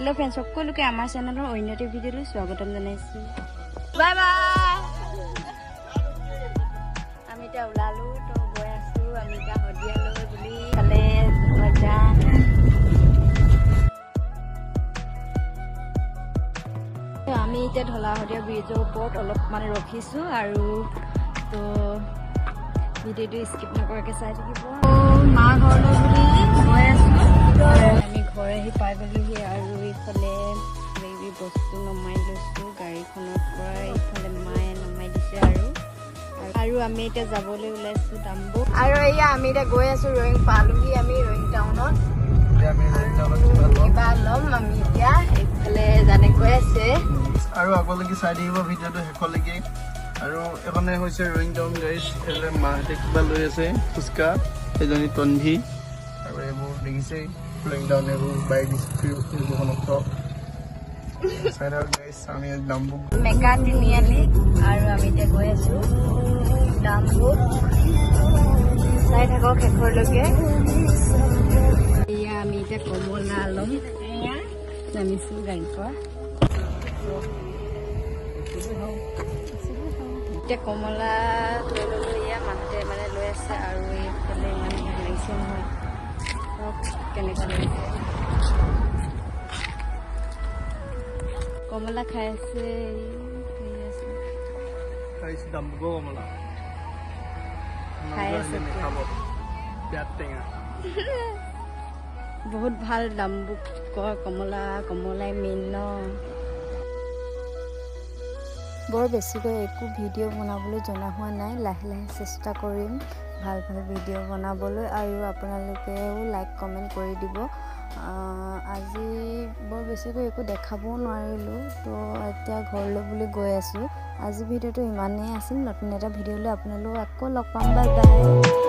hello friends সকলোকে আমাৰ চেনেলৰ অন্যটি ভিডিঅ'লৈ স্বাগতম জনাইছো বাই বাই আমি তে ওলালো তো গৈ আছো আমি তা হদিয়ালৈ বুলি খালে মজা তো আমি এতিয়া ঢলা হদিয়া ব্ৰিজৰ ওপৰত অলপ মানে ৰখিছো আৰু তো ভিডিঅ'টো স্কিপ নকৰাকৈ চাই থাকিব মা ঘৰলৈ বুলি গৈ আছো আমি ঘৰ আহি পাই গ'লোহি আৰু এইফালে বেবি বস্তু নমাই লৈছো গাড়ীখনৰ পৰা এইফালে মায়ে নমাই দিছে আৰু আমি এতিয়া যাবলৈ ওলাইছো ডাম্বু আৰু এয়া আমি এতিয়া গৈ আছো ৰয়িং পালোহি আমি ৰয়িং টাউনত কিবা ল'ম আমি এতিয়া এইফালে জানে গৈ আছে আৰু আগলৈকে চাই থাকিব ভিডিঅ'টো শেষলৈকে আৰু এখনে হৈছে ৰয়িং টাউন গাইজ এফালে মাহঁতে কিবা লৈ আছে ফুচকা এজনী তন্ভি আৰু এইবোৰ দেখিছেই ৰয়িং টাউন এইবোৰ বাইক স্কুটিখনত টপ চাই থাকক গাইজ আমি ডাম্বু মেকা তিনিআলি আৰু আমি এতিয়া গৈ আছো ডাম্বু চাই থাকক শেষলৈকে এয়া আমি এতিয়া কমলা ল'ম নামিছো গাড়ীৰ পৰা এতিয়া কমলা লৈ ল'লো এয়া মানুহতে মানে লৈ আছে আৰু এইফালে ইমান ভাল লাগিছে নহয় কেনেকুৱা লাগিছে কমলা খাই আছে ডাম্বু কমলা খাই আছে বহুত ভাল ডাম্বুকৰ কমলাই মেইন ন বৰ বেছিকৈ একো ভিডিঅ' বনাবলৈ জনা হোৱা নাই লাহে লাহে চেষ্টা কৰিম ভাল ভাল ভিডিঅ' বনাবলৈ আৰু আপোনালোকেও লাইক কমেণ্ট কৰি দিব আজি বৰ বেছিকৈ একো দেখাবও নোৱাৰিলোঁ তো এতিয়া ঘৰলৈ বুলি গৈ আছোঁ আজি ভিডিঅ'টো ইমানেই আছিল নতুন এটা ভিডিঅ'লৈ আপোনালোক আকৌ লগ পাম বাই বাই